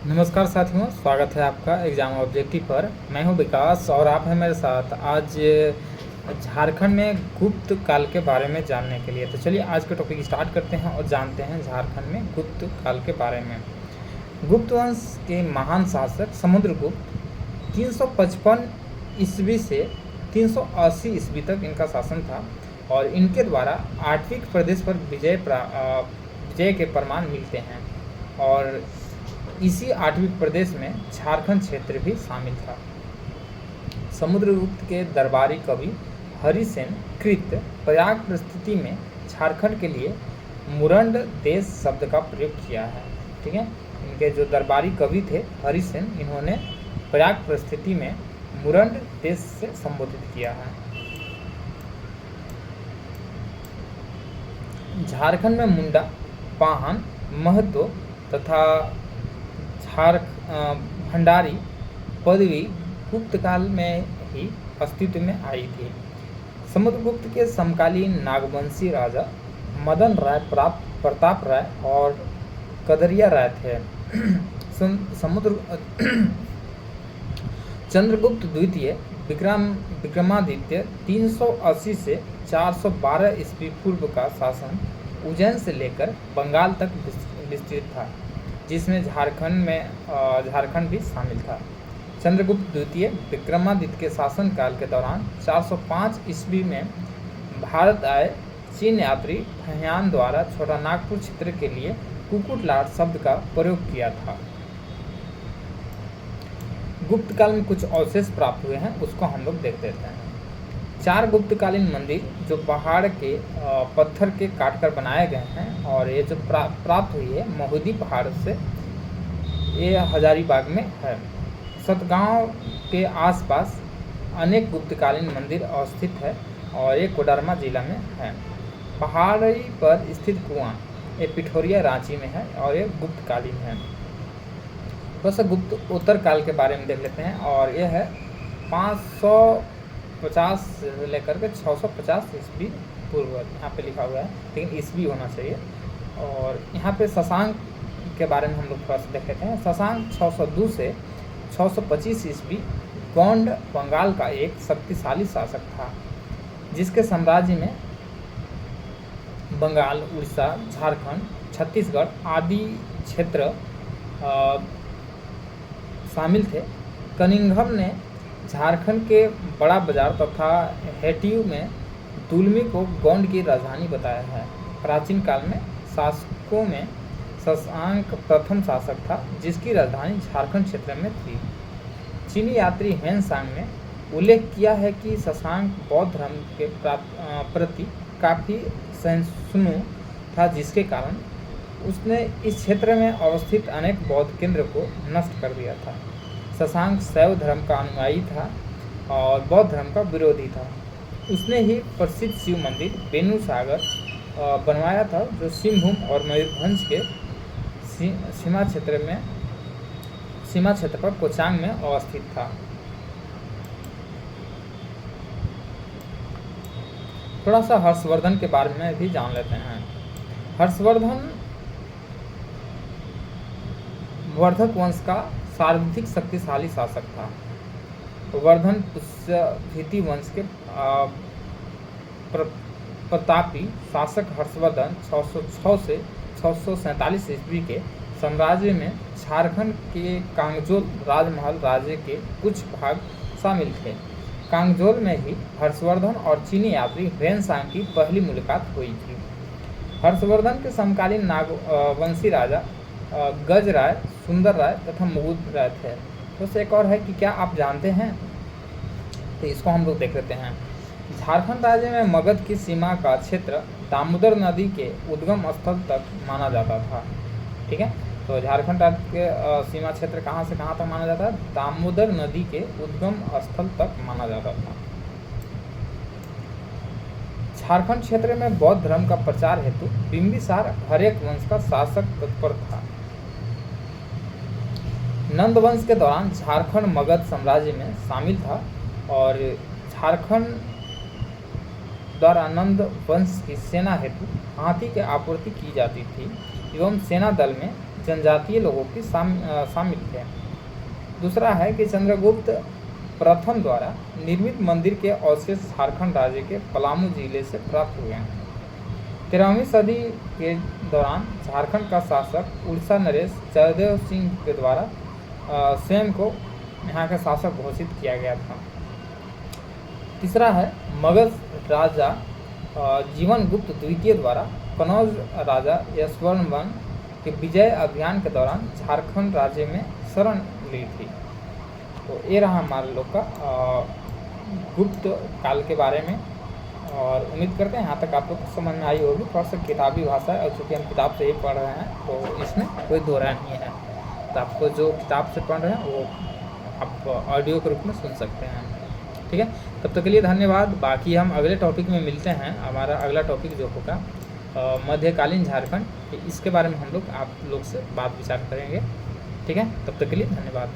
नमस्कार साथियों, स्वागत है आपका एग्ज़ाम ऑब्जेक्टिव पर। मैं हूं विकास और आप हैं मेरे साथ आज झारखंड में गुप्त काल के बारे में जानने के लिए। तो चलिए आज का टॉपिक स्टार्ट करते हैं और जानते हैं झारखंड में गुप्त काल के बारे में। गुप्त वंश के महान शासक समुद्रगुप्त 355 ईस्वी से 380 ईस्वी तक इनका शासन था और इनके द्वारा आठवीं प्रदेश पर विजय के प्रमाण मिलते हैं और इसी आठवीं प्रदेश में झारखंड क्षेत्र भी शामिल था। समुद्रगुप्त के दरबारी कवि हरिसेन कृत प्रयाग परिस्थिति में झारखंड के लिए मुरंड देश शब्द का प्रयोग किया है। ठीक है, इनके जो दरबारी कवि थे हरिसेन, इन्होंने प्रयाग परिस्थिति में मुरंड देश से संबोधित किया है। झारखंड में मुंडा, पाहन, महतो तथा भंडारी पदवी गुप्त काल में ही अस्तित्व में आई थी। समुद्रगुप्त के समकालीन नागवंशी राजा मदन राय, प्रताप राय और कदरिया राय थे। चंद्रगुप्त द्वितीय विक्रमादित्य 380 से 412 ईस्वी पूर्व का शासन उज्जैन से लेकर बंगाल तक विस्तृत था, जिसमें झारखंड भी शामिल था। चंद्रगुप्त द्वितीय विक्रमादित्य के शासनकाल के दौरान 405 ईस्वी में भारत आए चीन यात्री फहियान द्वारा छोटा नागपुर क्षेत्र के लिए कुकुटलाट शब्द का प्रयोग किया था। गुप्त काल में कुछ अवशेष प्राप्त हुए हैं, उसको हम लोग देख लेते हैं। 4 गुप्तकालीन मंदिर जो पहाड़ के पत्थर के काटकर बनाए गए हैं और ये जो प्राप्त हुई है महुदी पहाड़ से, ये हजारीबाग में है। सतगांव के आसपास अनेक गुप्तकालीन मंदिर अवस्थित है और ये कोडरमा जिला में है। पहाड़ी पर स्थित कुआं ये पिठोरिया रांची में है और ये गुप्तकालीन है। थोड़ा सा गुप्त उत्तर काल के बारे में देख लेते हैं और ये है 550 से लेकर के 650 ईस्वी पूर्व, यहाँ पे लिखा हुआ है लेकिन ईस्वी होना चाहिए। और यहाँ पे शशांक के बारे में हम लोग थोड़ा सा देख लेते हैं। शशांक 602 से 625 ईस्वी गोंड बंगाल का एक शक्तिशाली शासक था, जिसके साम्राज्य में बंगाल, उड़ीसा, झारखंड, छत्तीसगढ़ आदि क्षेत्र शामिल थे। कनिंघम ने झारखंड के बड़ा बाजार तथा हेटियू में दुलमी को गोंड की राजधानी बताया है। प्राचीन काल में शासकों में शशांक प्रथम शासक था, जिसकी राजधानी झारखंड क्षेत्र में थी। चीनी यात्री हेनसांग ने उल्लेख किया है कि शशांक बौद्ध धर्म के प्रति काफ़ी सहिष्णु था, जिसके कारण उसने इस क्षेत्र में अवस्थित अनेक बौद्ध केंद्र को नष्ट कर दिया था। शशांक शैव धर्म का अनुयायी था और बौद्ध धर्म का विरोधी था। उसने ही प्रसिद्ध शिव मंदिर बेनू सागर बनवाया था, जो सिंहभूम और मयूरभंज के सीमा क्षेत्र पर कोचांग में अवस्थित था। थोड़ा सा हर्षवर्धन के बारे में भी जान लेते हैं। हर्षवर्धन वर्धक वंश का सर्वाधिक शक्तिशाली शासक था। वर्धन पुष्यभीति वंश के प्रतापी शासक हर्षवर्धन 606 से 647 ईस्वी के साम्राज्य में झारखंड के कांगजोल राजमहल राज्य के कुछ भाग शामिल थे। कांगजोल में ही हर्षवर्धन और चीनी यात्री हेनसांग की पहली मुलाकात हुई थी। हर्षवर्धन के समकालीन नागवंशी राजा गजराय, सुंदर राय तथा मुगुद राय थे। तो एक और है कि क्या आप जानते हैं, तो इसको हम लोग देख लेते हैं। झारखंड राज्य में मगध की सीमा का क्षेत्र दामोदर नदी के उद्गम स्थल तक माना जाता था। ठीक है, तो झारखंड राज्य के सीमा क्षेत्र कहाँ से कहाँ तक माना जाता है? दामोदर नदी के उद्गम स्थल तक माना जाता था। झारखंड क्षेत्र में बौद्ध धर्म का प्रचार हेतु बिंबिसार हर्यक वंश का शासक तत्पर था। नंद वंश के दौरान झारखंड मगध साम्राज्य में शामिल था और झारखंड द्वारा नंद वंश की सेना हेतु हाथी की आपूर्ति की जाती थी एवं सेना दल में जनजातीय लोगों की शामिल थे। दूसरा है कि चंद्रगुप्त प्रथम द्वारा निर्मित मंदिर के अवशेष झारखंड राज्य के पलामू जिले से प्राप्त हुए हैं। 13वीं सदी के दौरान झारखंड का शासक उड़ीसा नरेश जयदेव सिंह के द्वारा स्वयं को यहाँ का शासक घोषित किया गया था। तीसरा है मगध राजा जीवन गुप्त द्वितीय द्वारा कनौज राजा यशवर्मन के विजय अभियान के दौरान झारखंड राज्य में शरण ली थी। तो ये रहा हमारे लोग का गुप्त काल के बारे में, और उम्मीद करते हैं यहाँ तक आप लोग को समझ में आई होगी। थोड़ा सा किताबी भाषा है, और चूँकि हम किताब से ही पढ़ रहे हैं तो इसमें कोई दो राय नहीं है। तो आपको जो किताब से पढ़ रहे हैं वो आप ऑडियो के रूप में सुन सकते हैं, ठीक है। तब तक के लिए धन्यवाद। बाकी हम अगले टॉपिक में मिलते हैं। हमारा अगला टॉपिक जो होगा मध्यकालीन झारखंड, इसके बारे में हम लोग आप लोग से बात विचार करेंगे, ठीक है। तब तक के लिए धन्यवाद।